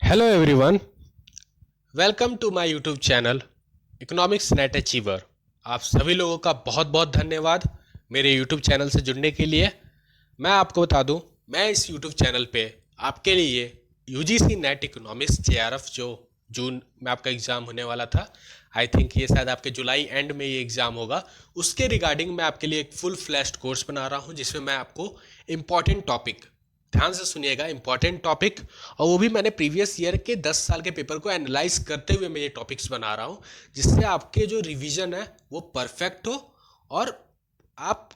Hello everyone, welcome to my YouTube channel economics net achiever. आप सभी लोगों का बहुत बहुत धन्यवाद मेरे यूट्यूब चैनल से जुड़ने के लिए। मैं आपको बता दूं, मैं इस यूट्यूब चैनल पे आपके लिए यूजीसी नेट इकोनॉमिक्स जेआरएफ जो जून में आपका एग्ज़ाम होने वाला था, आई थिंक ये शायद आपके जुलाई एंड में ये एग्ज़ाम होगा, उसके रिगार्डिंग मैं आपके लिए एक फुल फ्लैश्ड कोर्स बना रहा हूँ जिसमें मैं आपको इम्पॉर्टेंट टॉपिक, ध्यान से सुनिएगा, इंपॉर्टेंट टॉपिक, और वो भी मैंने प्रीवियस ईयर के 10 साल के पेपर को एनालाइज करते हुए मैं ये टॉपिक्स बना रहा हूँ जिससे आपके जो रिवीजन है वो परफेक्ट हो और आप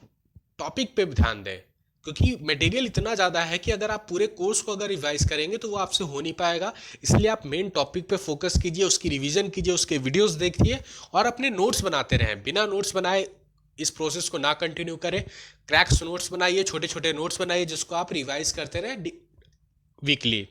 टॉपिक पे ध्यान दें, क्योंकि मटेरियल इतना ज़्यादा है कि अगर आप पूरे कोर्स को अगर रिवाइज करेंगे तो वो आपसे हो नहीं पाएगा। इसलिए आप मेन टॉपिक पे फोकस कीजिए, उसकी रिवीजन कीजिए, उसके वीडियोस देखिए और अपने नोट्स बनाते रहें। बिना नोट्स बनाए इस प्रोसेस को ना कंटिन्यू करें। क्रैक्स नोट्स बनाइए, छोटे छोटे नोट्स बनाइए जिसको आप रिवाइज करते रहें वीकली।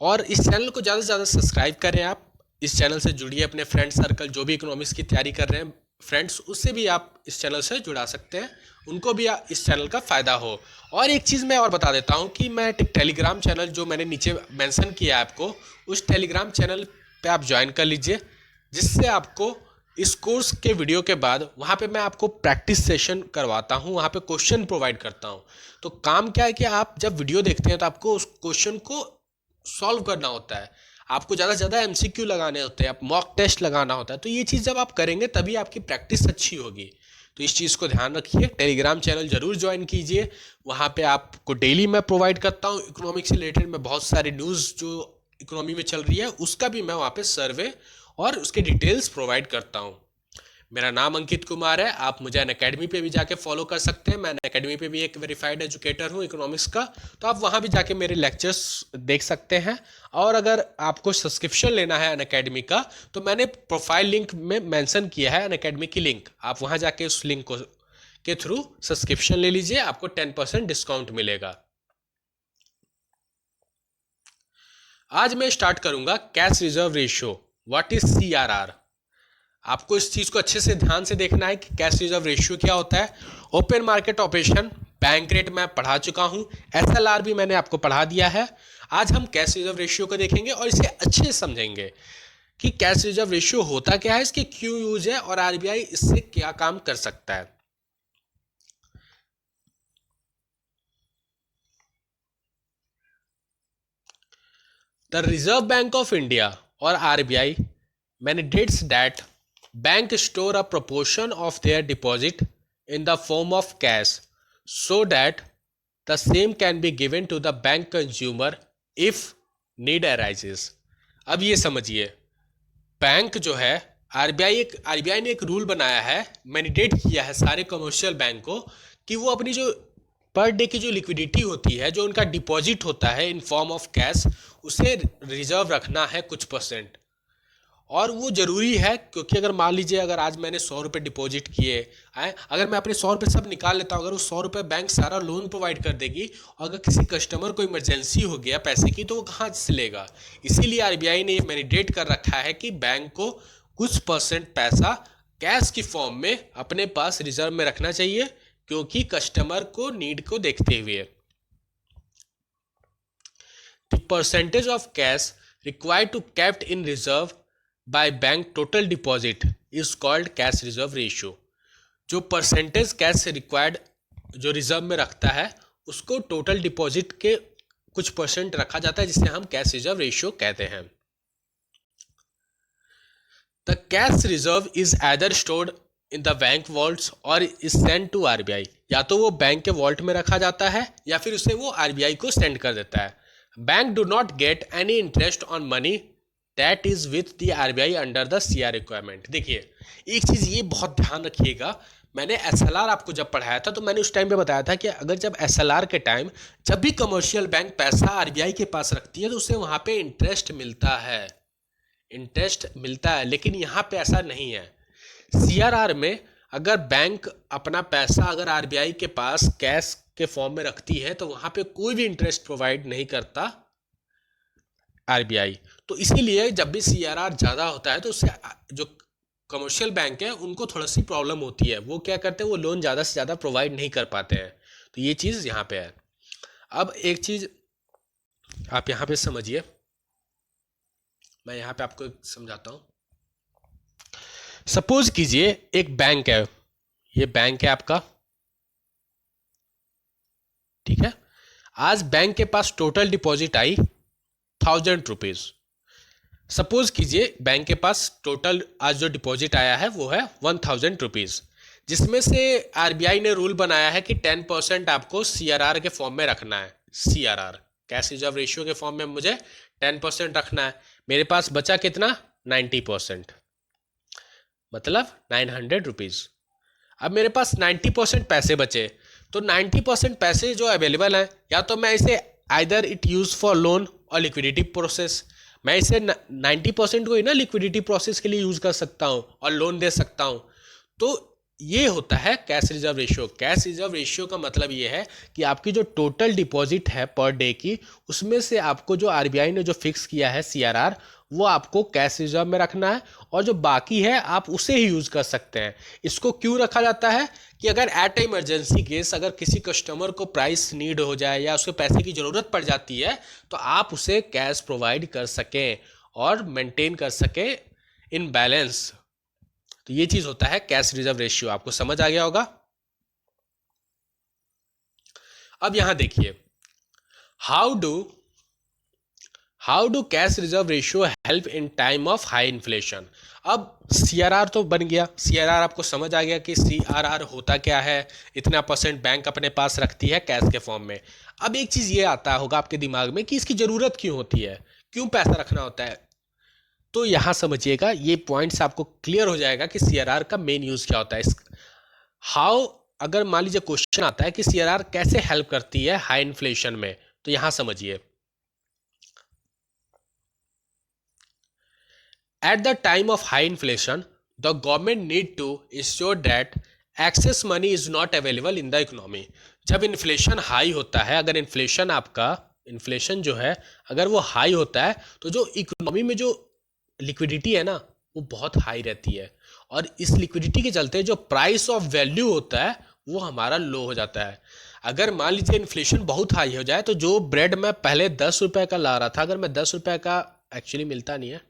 और इस चैनल को ज़्यादा से ज़्यादा सब्सक्राइब करें। आप इस चैनल से जुड़िए, अपने फ्रेंड सर्कल जो भी इकोनॉमिक्स की तैयारी कर रहे हैं फ्रेंड्स, उससे भी आप इस चैनल से जुड़ा सकते हैं, उनको भी इस चैनल का फ़ायदा हो। और एक चीज़ मैं और बता देता हूँ कि मैं टेलीग्राम चैनल जो मैंने नीचे मेंशन किया है आपको, उस टेलीग्राम चैनल पे आप ज्वाइन कर लीजिए, जिससे आपको इस कोर्स के वीडियो के बाद वहाँ पे मैं आपको प्रैक्टिस सेशन करवाता हूँ, वहाँ पे क्वेश्चन प्रोवाइड करता हूँ। तो काम क्या है कि आप जब वीडियो देखते हैं तो आपको उस क्वेश्चन को सॉल्व करना होता है, आपको ज़्यादा से ज़्यादा एमसीक्यू लगाने होते हैं, आप मॉक टेस्ट लगाना होता है। तो ये चीज़ जब आप करेंगे तभी आपकी प्रैक्टिस अच्छी होगी। तो इस चीज़ को ध्यान रखिए, टेलीग्राम चैनल जरूर ज्वाइन कीजिए। वहाँ पे आपको डेली मैं प्रोवाइड करता हूँ इकोनॉमिक्स से रिलेटेड, मैं बहुत सारी न्यूज़ जो इकोनॉमी में चल रही है उसका भी मैं वहाँ पे सर्वे और उसके डिटेल्स प्रोवाइड करता हूँ। मेरा नाम अंकित कुमार है, आप मुझे अनअकैडमी पे भी जाके फॉलो कर सकते हैं। मैं अनअकैडमी पे भी एक वेरीफाइड एजुकेटर हूँ इकोनॉमिक्स का, तो आप वहाँ भी जाके मेरे लेक्चर्स देख सकते हैं। और अगर आपको सब्सक्रिप्शन लेना है अनअकैडमी का तो मैंने प्रोफाइल लिंक में मेंशन किया है अनअकैडमी की लिंक, आप वहाँ जाके उस लिंक को के थ्रू सब्सक्रिप्शन ले लीजिए, आपको 10% डिस्काउंट मिलेगा। आज मैं स्टार्ट करूंगा cash reserve ratio, what is CRR. आपको इस चीज को अच्छे से ध्यान से देखना है कि कैश रिजर्व रेशियो क्या होता है। Open market operation, bank rate मैं पढ़ा चुका हूं, एसएलआर भी मैंने आपको पढ़ा दिया है। आज हम कैश रिजर्व रेशियो को देखेंगे और इसे अच्छे से समझेंगे कि कैश रिजर्व रेशियो होता क्या है, इसके क्यों यूज है और आरबीआई इससे क्या काम कर सकता है। The reserve bank of India और RBI mandates that bank store a proportion of their deposit in the form of cash so that the same can be given to the bank consumer if need arises। अब ये समझिए, bank जो है, RBI ने एक rule बनाया है, mandate किया है सारे कमर्शियल बैंक को कि वो अपनी जो पर डे की जो लिक्विडिटी होती है, जो उनका डिपॉजिट होता है इन फॉर्म ऑफ कैश, उसे रिजर्व रखना है कुछ परसेंट। और वो ज़रूरी है क्योंकि अगर मान लीजिए अगर आज मैंने 100 रुपये डिपॉजिट किए हैं, अगर मैं अपने 100 रुपये सब निकाल लेता हूँ, अगर वो 100 रुपये बैंक सारा लोन प्रोवाइड कर देगी और अगर किसी कस्टमर को इमरजेंसी हो गया पैसे की तो वो कहाँ से लेगा। इसीलिए आरबीआई ने ये मैंडेट कर रखा है कि बैंक को कुछ परसेंट पैसा कैश की फॉर्म में अपने पास रिजर्व में रखना चाहिए, क्योंकि कस्टमर को नीड को देखते हुए। The percentage of cash required to kept in reserve by bank total deposit is called cash reserve ratio. जो परसेंटेज कैश से रिक्वायर्ड जो रिजर्व में रखता है उसको टोटल डिपॉजिट के कुछ परसेंट रखा जाता है, जिसे हम कैश रिजर्व रेशियो कहते हैं। The cash reserve is either stored in the bank vaults और इज सेंड टू आरबीआई। या तो वो बैंक के वॉल्ट में रखा जाता है या फिर उसे वो आरबीआई को सेंड कर देता है। Bank do not get any interest on money that is with the RBI under the CR requirement. देखिए, एक चीज़ ये बहुत ध्यान रखिएगा, मैंने एसएलआर आपको जब पढ़ाया था तो मैंने उस टाइम पे बताया था कि अगर जब एसएलआर के टाइम जब भी कमर्शियल बैंक पैसा आरबीआई के पास रखती है तो उसे वहाँ पे इंटरेस्ट मिलता है, इंटरेस्ट मिलता है। लेकिन यहाँ पे ऐसा नहीं है। सीआरआर में अगर बैंक अपना पैसा अगर आरबीआई के पास कैश के फॉर्म में रखती है तो वहाँ पे कोई भी इंटरेस्ट प्रोवाइड नहीं करता आरबीआई। तो इसीलिए जब भी सीआरआर ज़्यादा होता है तो उससे जो कमर्शियल बैंक है उनको थोड़ी सी प्रॉब्लम होती है, वो क्या करते हैं, वो लोन ज़्यादा से ज़्यादा प्रोवाइड नहीं कर पाते हैं। तो ये चीज़ यहाँ पे है। अब एक चीज़ आप यहाँ पे समझिए, मैं यहाँ पे आपको समझाता हूँ। सपोज कीजिए एक बैंक है, ये बैंक है आपका, ठीक है। आज बैंक के पास टोटल डिपॉजिट आई 1000 रुपीज। सपोज कीजिए बैंक के पास टोटल आज जो डिपॉजिट आया है वो है 1000 रुपीज, जिसमें से आरबीआई ने रूल बनाया है कि 10% आपको सीआरआर के फॉर्म में रखना है। सीआरआर कैश रिजर्व रेशियो के फॉर्म में मुझे 10% रखना है। मेरे पास बचा कितना? 90%, मतलब 900 रुपीज। अब मेरे पास 90% पैसे बचे, तो 90% पैसे जो अवेलेबल हैं, या तो मैं इसे either it use for loan और लिक्विडिटी प्रोसेस, मैं इसे 90% को ही ना लिक्विडिटी प्रोसेस के लिए यूज कर सकता हूँ और लोन दे सकता हूँ। तो ये होता है cash reserve ratio. Cash reserve ratio का मतलब ये है कि आपकी जो टोटल डिपॉजिट है पर डे की, उसमें से आपको जो आरबीआई ने जो फिक्स किया है सीआरआर, वो आपको कैश रिजर्व में रखना है, और जो बाकी है आप उसे ही यूज कर सकते हैं। इसको क्यों रखा जाता है कि अगर एट इमरजेंसी केस, अगर किसी कस्टमर को प्राइस नीड हो जाए या उसको पैसे की जरूरत पड़ जाती है, तो आप उसे कैश प्रोवाइड कर सकें और मेंटेन कर सकें इन बैलेंस। तो ये चीज होता है कैश रिजर्व रेशियो। आपको समझ आ गया होगा। अब यहां देखिए, how do cash reserve ratio help in time of high inflation. अब सीआरआर तो बन गया, सीआरआर आपको समझ आ गया कि सीआरआर होता क्या है, इतना % बैंक अपने पास रखती है कैश के फॉर्म में। अब एक चीज ये आता होगा आपके दिमाग में कि इसकी जरूरत क्यों होती है, क्यों पैसा रखना होता है। तो यहां समझिएगा, ये पॉइंट्स आपको क्लियर हो जाएगा कि सीआरआर का मेन यूज क्या होता है। हाउ, अगर मान लीजिए क्वेश्चन आता है कि सीआरआर कैसे हेल्प करती है हाई इन्फ्लेशन में, तो यहां समझिए, at the time of high inflation the government need to ensure that excess money is not available in the economy. जब इन्फ्लेशन हाई होता है, अगर इन्फ्लेशन जो है अगर वो हाई होता है, तो जो इकोनॉमी में जो लिक्विडिटी है ना, वो बहुत हाई रहती है, और इस लिक्विडिटी के चलते जो प्राइस ऑफ वैल्यू होता है वो हमारा लो हो जाता है। अगर मान लीजिए इन्फ्लेशन बहुत हाई हो जाए, तो जो ब्रेड मैं पहले 10 रुपए का ला रहा था, अगर मैं 10 रुपए का, एक्चुअली मिलता नहीं है,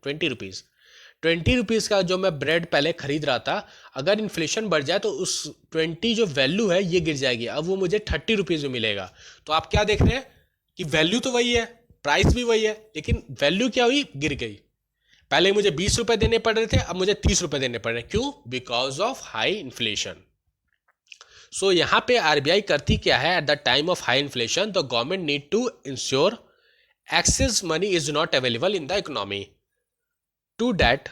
20 रुपीज़ का जो मैं ब्रेड पहले खरीद रहा था, अगर इन्फ्लेशन बढ़ जाए तो उस 20 जो वैल्यू है ये गिर जाएगी, अब वो मुझे 30 रुपीज़ में मिलेगा। तो आप क्या देख रहे हैं कि वैल्यू तो वही है, प्राइस भी वही है, लेकिन वैल्यू क्या हुई? गिर गई। पहले मुझे 20 रुपए देने पड़ रहे थे, अब मुझे 30 रुपए देने पड़ रहे हैं। क्यों? Because of high inflation. So यहां पे आरबीआई करती क्या है? At the time of high inflation the government need to ensure excess money is not available in the economy. To that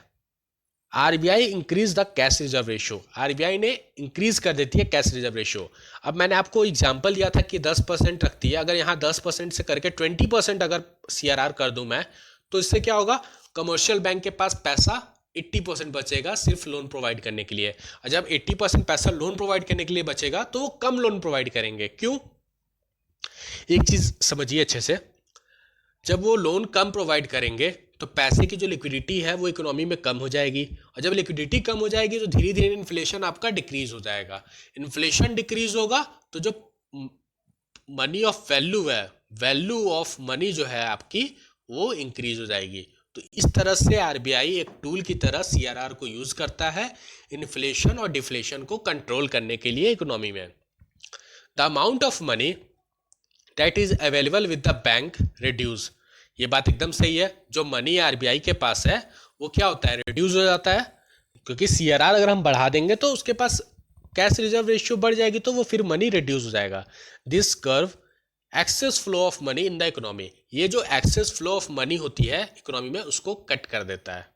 RBI increase the cash reserve ratio. RBI ने increase कर देती है cash reserve ratio. अब मैंने आपको example दिया था कि 10% रखती है, अगर यहाँ 10% से करके 20% अगर सीआरआर कर दूं मैं, तो इससे क्या होगा? कमर्शियल बैंक के पास पैसा 80% बचेगा सिर्फ लोन प्रोवाइड करने के लिए। और जब 80% पैसा लोन प्रोवाइड करने के लिए बचेगा, तो वो कम लोन प्रोवाइड करेंगे। क्यों? एक चीज समझिए अच्छे से, जब वो लोन कम प्रोवाइड करेंगे तो पैसे की जो लिक्विडिटी है वो इकोनॉमी में कम हो जाएगी, और जब लिक्विडिटी कम हो जाएगी तो धीरे धीरे इन्फ्लेशन आपका डिक्रीज हो जाएगा। इन्फ्लेशन डिक्रीज होगा तो जो मनी ऑफ वैल्यू है, वैल्यू ऑफ मनी जो है आपकी, वो इंक्रीज हो जाएगी। तो इस तरह से आरबीआई एक टूल की तरह सीआरआर को यूज करता है इन्फ्लेशन और डिफ्लेशन को कंट्रोल करने के लिए इकोनॉमी में। The amount of money that is available with the bank reduce. ये बात एकदम सही है, जो मनी आरबीआई के पास है वो क्या होता है? रिड्यूस हो जाता है, क्योंकि सीआरआर अगर हम बढ़ा देंगे तो उसके पास कैश रिजर्व रेशियो बढ़ जाएगी, तो वो फिर मनी रिड्यूस हो जाएगा। This curve excess flow of money in the economy, ये जो एक्सेस फ्लो ऑफ मनी होती है इकोनॉमी में, उसको कट कर देता है।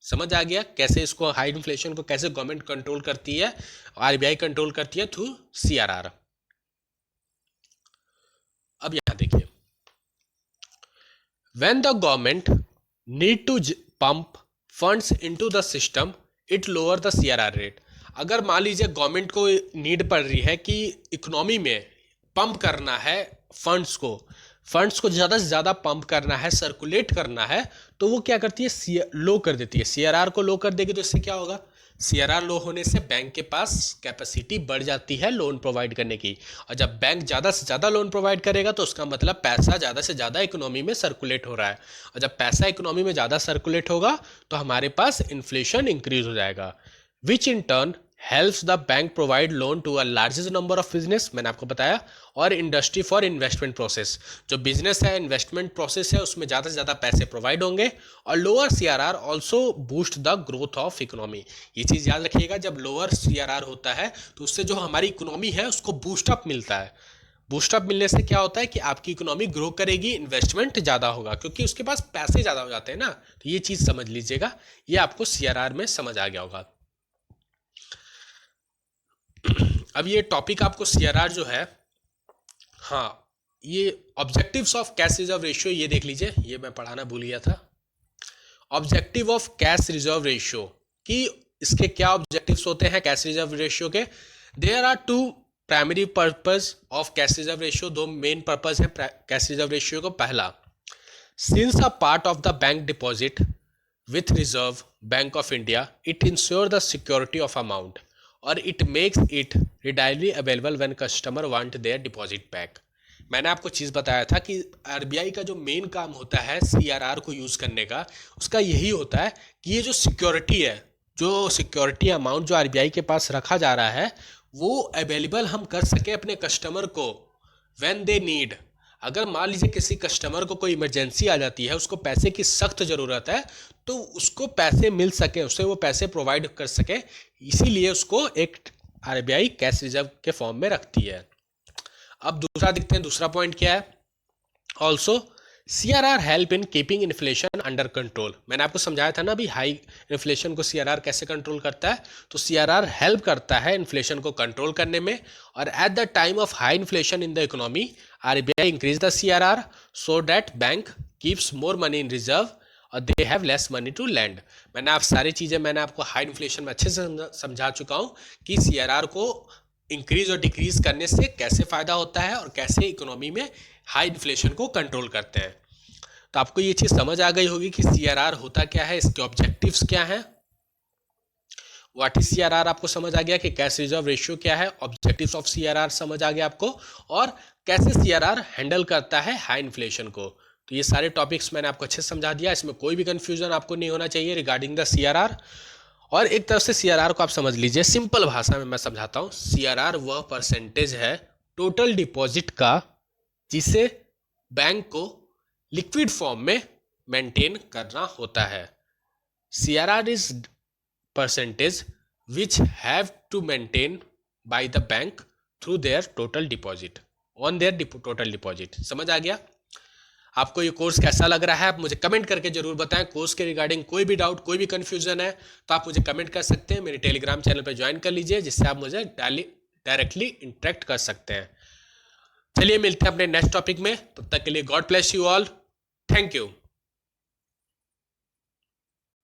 समझ आ गया कैसे इसको, हाई इन्फ्लेशन को कैसे गवर्नमेंट कंट्रोल करती है, आरबीआई कंट्रोल करती है थ्रू सीआरआर। अब यहां देखिए, when the government need to pump funds into the system it lower the CRR rate. अगर मान लीजिए गवर्नमेंट को नीड पड़ रही है कि इकोनॉमी में पंप करना है फंड्स को ज़्यादा से ज़्यादा पंप करना है, सर्कुलेट करना है, तो वो क्या करती है? लो कर देती है। सीआरआर को लो कर देगी तो इससे क्या होगा? सीआरआर लो होने से बैंक के पास कैपेसिटी बढ़ जाती है लोन प्रोवाइड करने की, और जब बैंक ज़्यादा से ज़्यादा लोन प्रोवाइड करेगा तो उसका मतलब पैसा ज़्यादा से ज़्यादा इकोनॉमी में सर्कुलेट हो रहा है, और जब पैसा इकोनॉमी में ज़्यादा सर्कुलेट होगा तो हमारे पास इन्फ्लेशन इंक्रीज हो जाएगा, which in turn helps the bank provide loan to a largest number of business, मैंने आपको बताया, और इंडस्ट्री फॉर इन्वेस्टमेंट प्रोसेस। जो बिजनेस है, इन्वेस्टमेंट प्रोसेस है, उसमें ज़्यादा से ज़्यादा पैसे प्रोवाइड होंगे, और lower CRR also boost the growth of economy. ये चीज़ याद रखिएगा, जब लोअर सीआरआर होता है तो उससे जो हमारी इकोनॉमी है उसको बूस्टअप मिलता है। बूस्टअप मिलने से क्या होता है कि आपकी इकोनॉमी ग्रो करेगी, इन्वेस्टमेंट ज़्यादा होगा, क्योंकि उसके पास पैसे ज़्यादा हो जाते हैं ना। तो ये चीज़ समझ लीजिएगा, ये आपको सीआरआर में समझ आ गया होगा। अब ये टॉपिक आपको सीआरआर जो है, हाँ, ये objectives of cash reserve ratio ये देख लीजिए, ये मैं पढ़ाना भूल गया था। Objective of cash reserve ratio कि इसके क्या ऑब्जेक्टिव्स होते हैं कैश रिजर्व रेशियो के। There are two primary purpose of cash reserve ratio, दो मेन पर्पस हैं कैश रिजर्व रेशियो को। पहला, since a part of the bank deposit with reserve bank of india, it ensure the security of amount और it makes it readily available when customer want their deposit back। मैंने आपको चीज़ बताया था कि RBI का जो मेन काम होता है सीआरआर को यूज़ करने का, उसका यही होता है कि ये जो सिक्योरिटी है, जो सिक्योरिटी अमाउंट जो आरबीआई के पास रखा जा रहा है, वो अवेलेबल हम कर सके अपने कस्टमर को व्हेन दे नीड। अगर मान लीजिए किसी कस्टमर को कोई इमरजेंसी आ जाती है, उसको पैसे की सख्त ज़रूरत है, तो उसको पैसे मिल सके, उसे वो पैसे प्रोवाइड कर सके, इसीलिए उसको एक आरबीआई कैश रिजर्व के फॉर्म में रखती है। अब दूसरा देखते हैं, दूसरा पॉइंट क्या है। Also CRR help in keeping inflation under control. मैंने आपको समझाया था ना अभी, हाई इन्फ्लेशन को सीआरआर कैसे कंट्रोल करता है। तो सीआरआर हेल्प करता है इन्फ्लेशन को कंट्रोल करने में, और at the time of high inflation in the economy RBI increase the CRR so that bank keeps more money in reserve और they have less money to lend. मैंने आप सारी चीज़ें मैंने आपको हाई इन्फ्लेशन में अच्छे से समझा चुका हूँ कि सीआरआर को इंक्रीज और डिक्रीज करने से कैसे फ़ायदा होता है और कैसे इकोनॉमी में हाई इन्फ्लेशन को कंट्रोल करते हैं। तो आपको ये चीज़ समझ आ गई होगी कि सीआरआर होता क्या है, इसके ऑब्जेक्टिव्स क्या हैं। व्हाट इज सीआरआर आपको समझ आ गया कि कैश रिजर्व रेशियो क्या है, ऑब्जेक्टिव्स ऑफ सीआरआर समझ आ गया आपको, और कैसे सीआरआर हैंडल करता है हाई इन्फ्लेशन को। तो ये सारे टॉपिक्स मैंने आपको अच्छे से समझा दिया, इसमें कोई भी कंफ्यूजन आपको नहीं होना चाहिए रिगार्डिंग द सीआरआर। और एक तरफ से सीआरआर को आप समझ लीजिए, सिंपल भाषा में मैं समझाता हूँ। सीआरआर वह परसेंटेज है टोटल डिपॉजिट का जिसे बैंक को लिक्विड फॉर्म में मेंटेन करना होता है। CRR is percentage which have to maintain by the bank through their total deposit on their total deposit. समझ आ गया? आपको ये कोर्स कैसा लग रहा है आप मुझे कमेंट करके जरूर बताएं। कोर्स के रिगार्डिंग कोई भी डाउट, कोई भी कंफ्यूजन है तो आप मुझे कमेंट कर सकते हैं। मेरे टेलीग्राम चैनल पर ज्वाइन कर लीजिए, जिससे आप मुझे डायरेक्टली इंटरेक्ट कर सकते हैं। चलिए मिलते हैं अपने नेक्स्ट टॉपिक में, तब तक के लिए God bless you all, thank you.